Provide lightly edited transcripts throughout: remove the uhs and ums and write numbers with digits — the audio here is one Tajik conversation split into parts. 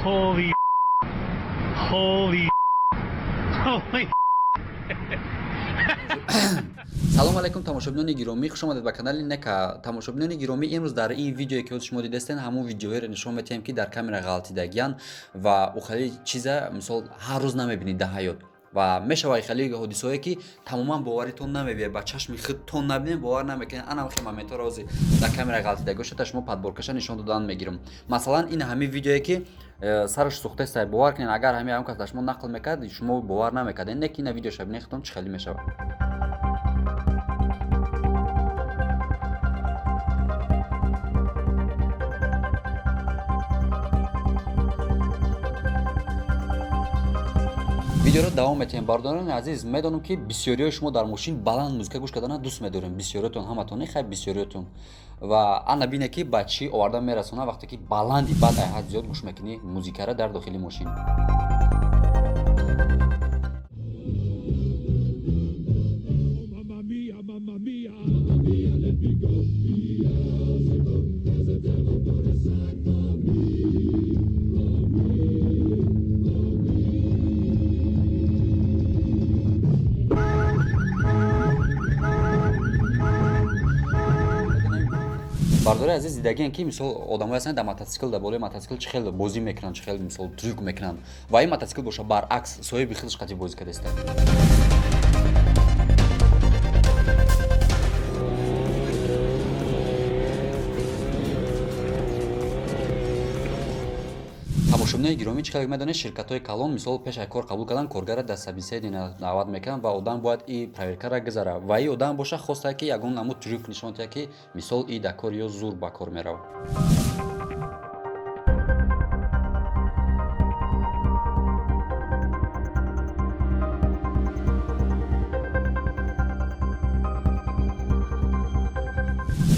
Holy holy holy салом алайкум тамошобинони гиромӣ, хушомадед ба канали Neka. Тамошобинони гиромӣ, имрӯз дар ин видеое ки шумо дидастен ҳамон видеоҳоеро нишон медиҳем ки дар камера ғалтидагиян ва ухали чиза мисол ҳар рӯз намебинед дар ҳаёт ва мешавад хеле ҳодисае ки тамоман боваритон намебиёяд, ба чашми худтон набинед бовар намекунед. Ана вақти моментҳоро ҳозир дар камера ғалтидагиҳо шуда шумо падборкаша нишон додан мегирам. Масалан ин ҳамин видеое ки сараш сӯхтаста, бовар кунед агар ҳамин кас дар шумо нақл мекард, шумо бовар намекардед. Не ки ина видеоша бинед худтон чӣ хеле мешавад. видеоро давом метиҳем. Бардорони азиз, медонам ки бисёриҳои шумо дар мошин баланд музика гӯш кардана дӯст медорем. Бисёриётон, ҳаматон не хай бисёриётон. Ва ана бине ки ба чӣ оварда мерасона вақте ки баланди бад ай ҳад зиёд гӯш мекунӣ музикаро дар дохили мошин. бардори азиз дидагиен ки мисол одамои ҳастанд дар мотоцикл, дар болои мотоцикл чӣ хел бозӣ мекунанд, чӣ хел мисол трюк мекунанд ва ин мотоцикл боша баръакс соҳиби худаш қати бозӣ кардааст. тамошобинони гиромӣ чӣ хел медонед, ширкатҳои калон мисол пеш ай кор қабул кардан коргара дар собеседование даъват мекунанд ва одам бояд и проверкаро гузара ва ин одам боша хостае ки ягон намуд трюк нишон диҳад ки мисол и дар кори ё зур ба кор меравад.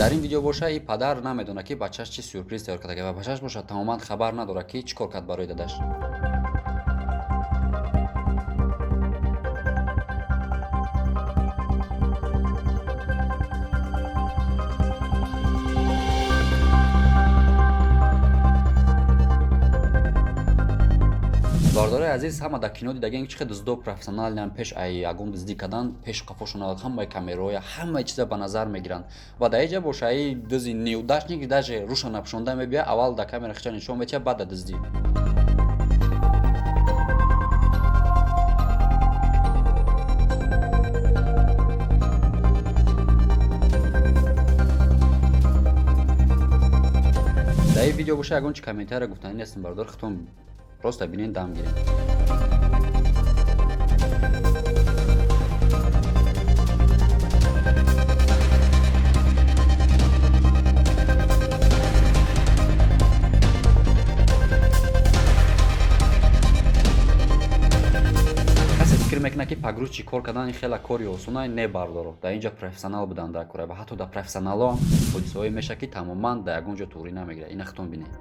дар ин видео боша и падар намедонад ки бачаш чӣ сюрприз тайёр карда ва бачаш боша тамоман хабар надорад ки чӣ кор кард барои дадаш. бардори азиз, ҳама дар кино дидаген ки чӣ хел дуздо профессионалиан пеш ай ягон дуздӣ кардан пеш қафошона ҳамаи камераҳои ҳамаи чиза ба назар мегиранд ва дар ин ҷа боша ай дузи неудачник даже рӯша напӯшонда мебиёяд, аввал дар камера хича нишон метиҳад, баъд дар дуздӣ. дар ин видео боша ягон чӣ комментария гуфтанӣ нестем, бардор худтон просто бинен дам гирем. касе фикр мекунад ки пагрӯз чӣ кор кардан ин хела кори осона не, бардоро дар ин ҷа профессионал буданд дар кора ва ҳатто дар профессионалҳо ҳам ҳодисаҳое мешавад ки тамоман дар ягон ҷо туғрӣ намегирад. ина худтон бинед.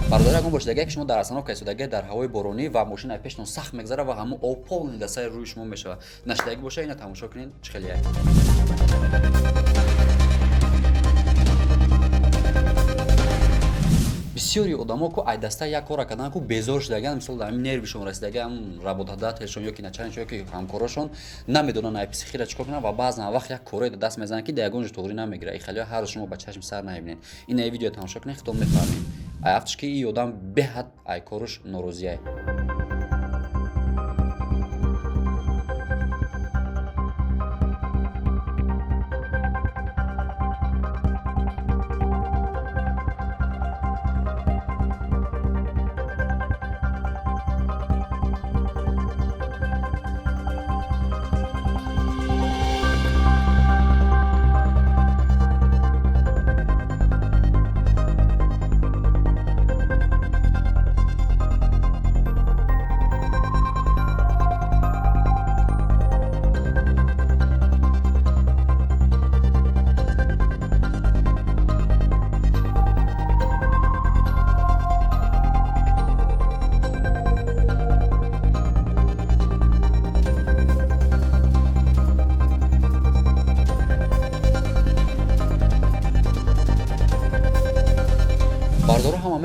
бардори ягон бошидаге ки шумо дар остановка истодаге дар ҳавои боронӣ ва мошина пештон сахт мегзара ва ҳамон об полни дар сари рӯи шумо мешавад. нашидаги боша ина тамошо кунед чӣ хеле ай. бисёри одамо ку ай даста як кора кардан ку безор шудаган, мисол дар ҳамин нервишон расидаган работодателшон ёки начальникшон ёки ҳамкорошон намедонанд ай психира чӣ кор кунанд ва баъзан вақт як корое дар даст мезананд ки дар ягон ҷо тоғрӣ намегирад. ин хелиҳо ҳар рӯз шумо ба чашми сар намебинед. ин ай видео тамошо кунед худтон мефаҳмед. ай афташ ки ин одам беҳад ай коруш норозӣ ай.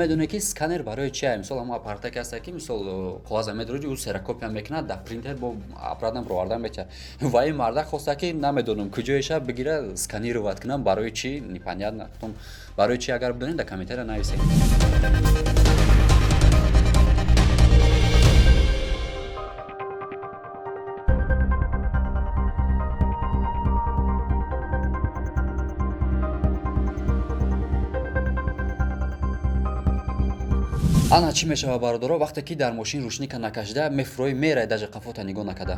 намедоне ки сканер барои чия. Мисол ҳамон аппаратаке ҳаста ки мисол қоғаза медуруҷи ӯ серокопия мекунад дар принтер бо аппаратам роварда меча. Ва ин марда хоста ки намедонам куҷоеша бигира сканировать кунам барои чӣ непонятно. Потом барои чӣ агар бидонем дар комментария нависед. ана чӣ мешавад бародаро вақте ки дар мошин рӯшника накашида мефурӯи мерай даже қафота нигоҳ накарда.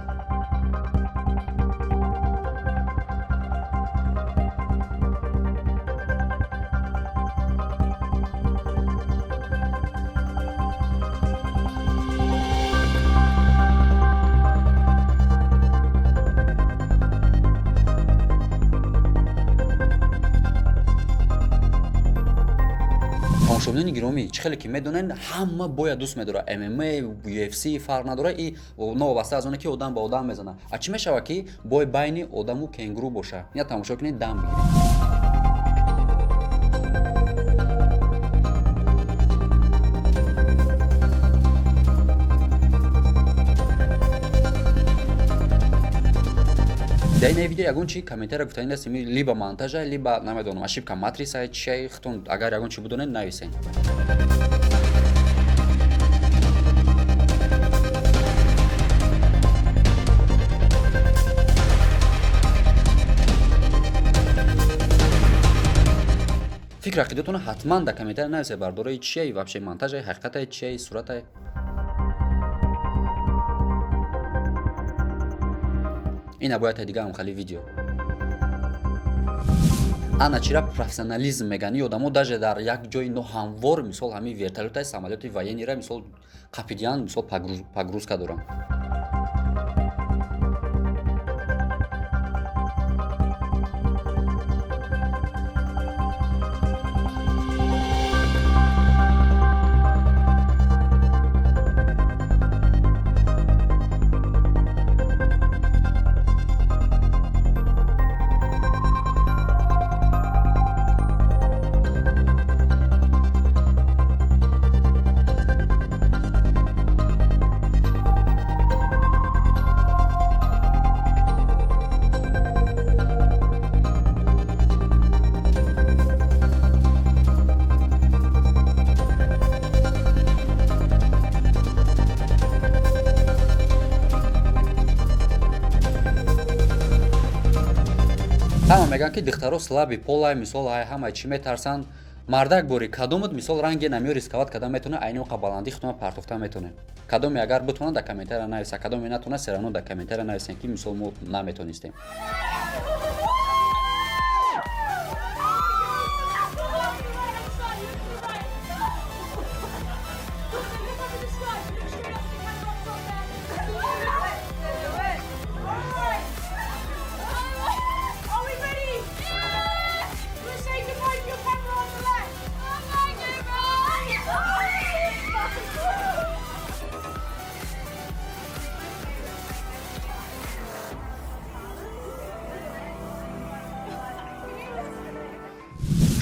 тамошобинони гиромӣ чӣ хеле ки медонен ҳама бояд дӯст медорад MMA, UFC фарқ надорад и новобаста аз оне ки одам ба одам мезанад. А чӣ мешавад ки бой байни одаму кенгуру боша? ина тамошо кунед дам бигиред. дар ин видео ягон чӣ комментария гуфтанид аст либо монтажа либо намедонам ошибка матриса чия хутун агар ягон чӣ бидонед нависед. фикр ақидатона ҳатман дар комментария нависед бардораи чия вообще монтажа ҳақиқата чия сурата. ин набояд дига амхали видео. ана чира профессионализм меган и одамо даже дар як ҷои ноҳамвор мисол ҳамин вертолётай самолёти военнира мисол қапидиян мисол погрузка дорам. ҳама мегӯянд ки духтаро слаби полай мисол ҳамаи чӣ метарсанд. мардак бори кадомат мисол ранге намё рисковат кардан метавонад айни оқа баландӣ хутуна партофта метавонад. кадоме агар битавонад дар комментария нависад, кадоме натавонад все равно дар комментария нависед ки мисол мо наметавонистем.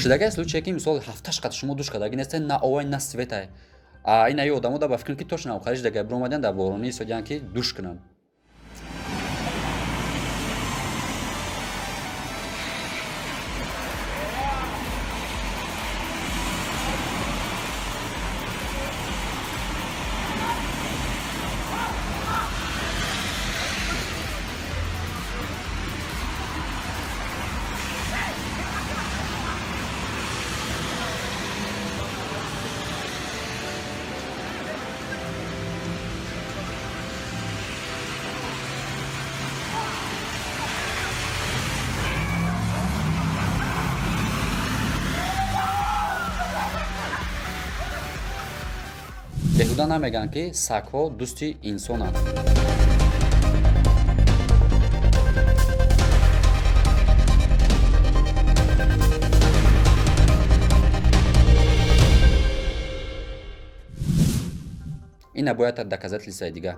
шудагай случае ки мисол ҳафташ қат шумо душ кардаги нестен на овай на светай. ин ай одамо да ба фикр ки точно авхариш дагай биромадян дар борони истодиян ки душ кунанд. беҳуда намегӯянд ки сагҳо дӯсти инсонанд. ин набояд доказательствои дига.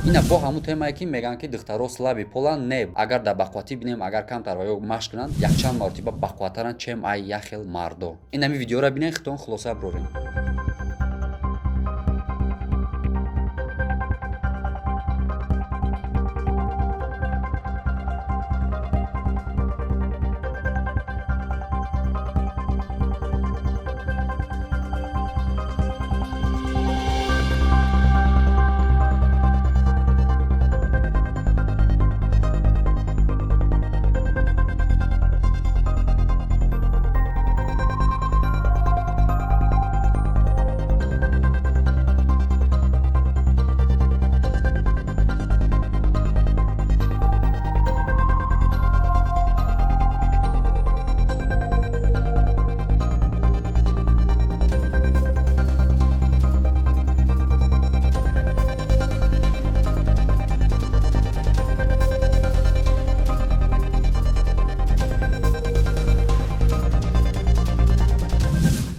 ина бо ҳамун темае ки мегӯянд ки духтаро слаби поланд не агар дар бақувватӣ бинем агар камтар ва ё машқ кунанд якчанд маротиба бақувваттаранд чем ай яхел мардо. Ин ҳамин видеоро бинед хитон хулоса брорем.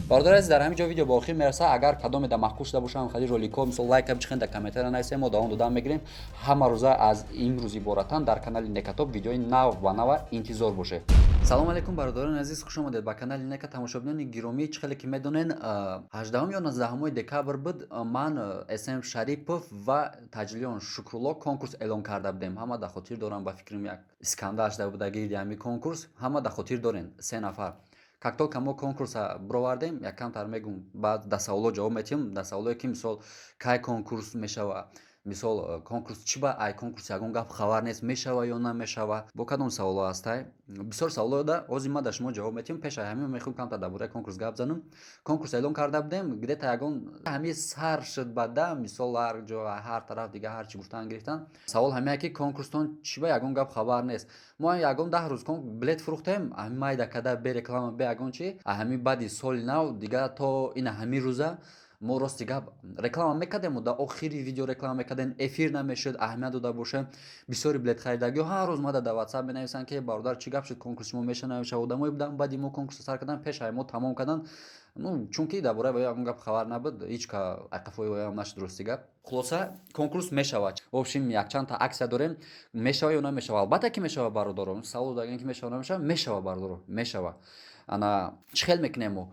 Бардор азиз, дар ҳамин ҷо видео ба охир мераса. Агар кадомеда маҳкук шуда бошам хали ролико мисол лайка бичихен дар комментария нависем, мо давом додам мегирем. Ҳама рӯза аз имрӯз иборатан дар канали Некатоп видеои нав ва нава интизор боше. Салом алейкум бародарони азиз, хуш омадед ба канали Нека. Тамошобинони гиромӣ, чӣ хеле ки медонен 18 ё 19 декабр буд ман Эсем Шарипов ва Таҷлиён Шукрулло конкурс эълон карда будем. Ҳама дар хотир дорам, ба фикрам як скандал шуда буда гирди ҳамин конкурс. Ҳама дар хотир дорен, 3 нафар. Как только мо конкурса бировардем, якамтар мегӯм, баъд дар саволҳо ҷавоб медиҳем. Дар саволҳое ки мисол кай конкурс мешава, мисол конкурс чӣ ба ай конкурс ягон гап хабар нест, мешава ё намешава, бо кадом саволҳо ҳастай. Бисёр саволҳо да ҳозир ма дар шумо ҷавоб медиҳем. Пеш аз ҳамин мехоҳем камтар дар бораи конкурс гап занем. Конкурс эълон карда будем, гидета ягон ҳамин сар шуд бада, мисол ҳар ҷо ҳар тараф дига ҳар чӣ гуфтан гирифтан. Савол ҳамин ки конкурстон чӣ ба ягон гап хабар нест. Мо ягон 10 рӯз билет фурӯхтем, ҳамин майда када бе реклама бе ягон чӣ. Ҳамин баъди соли нав дига то ина ҳамин рӯза мо рости гап реклама мекардему, дар охири видео реклама мекардем, эфир намешуд, аҳамият дода бошем. Бисёри билет харидагиҳо ҳар рӯз мада дар WhatsApp менависанд ки бародар чӣ гап шуд, конкурс шумо мешава намешава. Одамое буданд баъди мо конкурсро сар кардан, пеш аз мо тамом кардан. Ну чунки дар бораи ягон гап хабар набуд, ҳеҷ ка айқафои воям нашуд рости гап. Хулоса конкурс мешава. В общем якчандта аксия дорем, мешава ё намешава. Албатта ки мешава бародаро. Савол даган ки мешава намешава, мешава бародаро, мешава. Ана чӣ хел мекунем мо?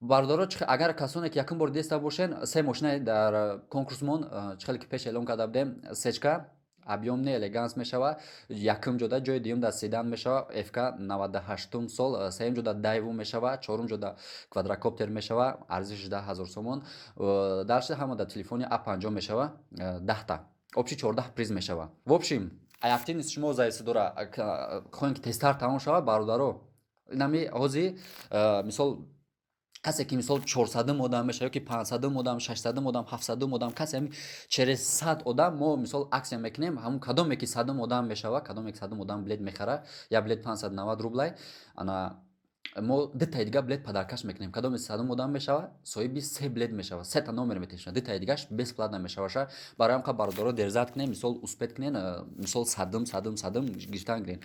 Бародаро агар касоне ки якум бор диста бошен, 3 мошина дар конкурсмон чӣ хеле ки пеш эълон карда будем, сечка объёмный элеганс мешава, якум ҷода ҷои дуюм дар седан мешава, FK 98 сол, сеюм ҷода Daewoo мешава, чорум ҷода квадрокоптер мешава, арзи 16 000 сомон, дарши ҳама дар телефони A50 мешава, 10 та. Обчи 14 приз мешава. В общем, активность шумо зависи дора. Хоҳем ки тезтар тамом шавад бародаро. Инами ҳозир мисол касе ки мисол 400 одам меша ё ки 500 одам, 600 одам, 700 одам, касе через 100 одам мо мисол аксия мекунем. Ҳамун кадоме ки 100 одам мешава, кадоме ки 100 одам билет мехара, я билет 590 рублай, ана мо дитаи дига билет падаркаш мекунем. Кадоме 100 одам мешава, соҳиби 3 билет мешава, 3 та номер метешава, дитаи дигаш бесплатно мешаваша. Барои ҳамқа бародаро дерзат кунем, мисол успет кунем, мисол 100 гирифтан гирем.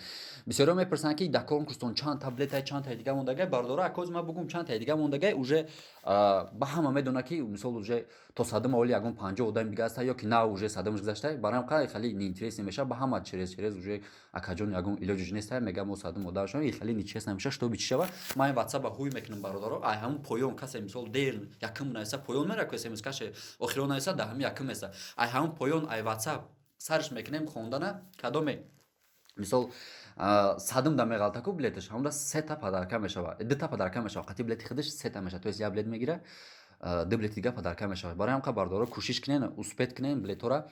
Бисёриҳо мепурсанд ки дар конкурстон чанд та билетаи чанд таи дига мондагай. Бародаро акоз ма бугум чанд таи дига мондагай, уже ба ҳама медона ки мисол уже то 100 оли ягон 50 одами дига аста, ё ки на уже 100 гузашта. Барои ҳамқа хали неинтересне меша, ба ҳама через уже акаҷон ягон илоҷ неста, мега мо 100 одам шо, хали неинтересна меша, што бичи шава. Ма ин WhatsApp ҳуй мекунам бародаро, ай ҳамун поён касе мисол дер якум нависа, поён мера ки смс каше охиро нависа, да ҳамин якум меса. Ай ҳамун поён ай WhatsApp сарш мекунем хондана, кадоме мисол 100 да меғалтаку билеташ, ҳамда 3 та падарка мешава, 2 та падарка мешава, қати билети худаш 3 та меша, то есть я билет мегира, 2 билети дига падарка мешава. Барои ҳамқа бародаро кӯшиш кунен, успет кунен билетҳоро.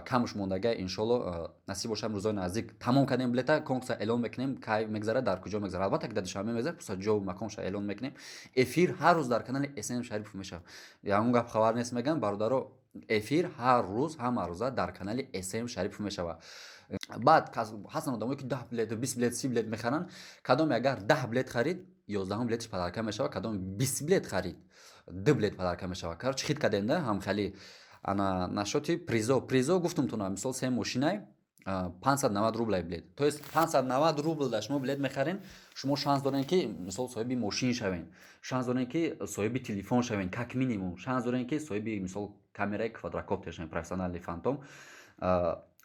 Камуш мондагай иншолло насиб бошам рӯзои наздик тамом кардем билета, конкурса эълон мекунем, кай мегзара, дар куҷо мегзара. Албатта ки дар душанбе мегзара, пурса ҷо маконша эълон мекунем. Эфир ҳар рӯз дар канали Эсем Шарипов мешава. Ягон гап хабар нест меган бародаро, эфир ҳар рӯз ҳама рӯза дар канали Эсем Шарипов мешава. Баъд ҳастанд одамое ки 10 билет, 20 билет, 30 билет мехаранд. Кадоме агар 10 билет харид, 11 билетиш падарка мешава, кадоме 20 билет харид, 2 билет падарка мешава. Короче хит кардем да, ҳам хали ана нашоти призо гуфтумтона, мисол 3 мошинай 590 рублай билет. То есть 590 рубл да шумо билет мехарен, шумо шанс дорен ки мисол соҳиби мошин шавен, шанс дорен ки соҳиби телефон шавен, как минимум шанс дорен ки соҳиби мисол камераи квадрокоптер шавен, профессионали фантом.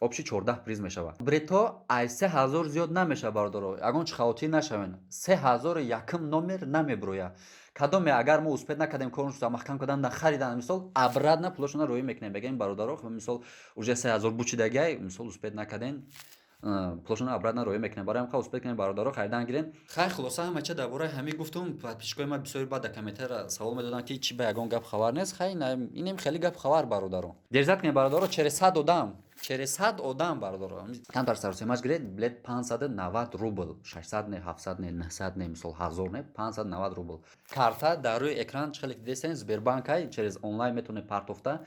обши 14 приз мешавад. Брето ай 3000 зиёд намешавад бародаро. Ягон чи хаотир нашавен. 3001 номер намеброя. Кадоме агар мо успед накардем корношо махкам кардан да харидан мисол абрадна пулошона роӣ мекунем бегем бародаро мисол уже 3000 бучидагай мисол успед накарден пулошона абрадна роҳӣ мекунем барои ҳам успед кунем бародаро харидан гирен. Хай хулоса ҳамача дар бораи ҳамин гуфтум. Подписчикои ман бисёри баъд дар комментария савол медоданд ки чи ба ягон гап хабар нест. Хай инем хеле гап хабар бародаро. Дерзат кунем бародаро через 100 одам бародаро. Камтар саросемач гиред билет 590 рубл, 600 не, 700 не, 900 не, мисол 1000 не, 590 рубл. Карта дар рӯи экран чӣ дидестен Сбербанкай через онлайн метавонед партофта.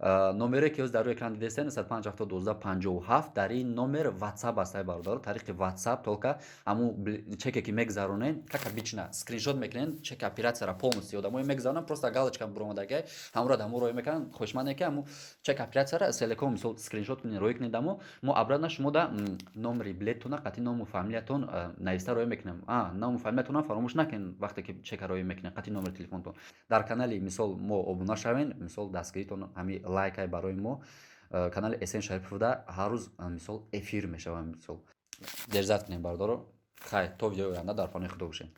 номере ки дар рӯи экран дидестен 157 дар ин номер WhatsApp аст бародаро. Тариқи WhatsApp толка ҳамун чеке ки мегзаронен кака бична скриншот мекунен чек оператсияра полностью одамое мегзаронен просто галочка буромадагай ҳамура даму роҳӣ мекунан хушманне ки ҳамун чек оператсияра селеком мисол скриншот кунен роҳӣ кунед даму мо абрадна шумо да номери билеттуна қати ному фамилиятон нависта роҳӣ мекунем. Ному фамилиятонам фаромӯш накунед вақте ки чека роҳӣ мекунед қати номери телефонтон. Дар канали мисол мо обуна шавен мисол дастгиритон ҳами лайкай барои мо канали Эсен Шариповда ҳар рӯз мисол эфир мешавам мисол дерзат кунем бародаро. Хай то видеои оянда дар паноҳи худо бошем.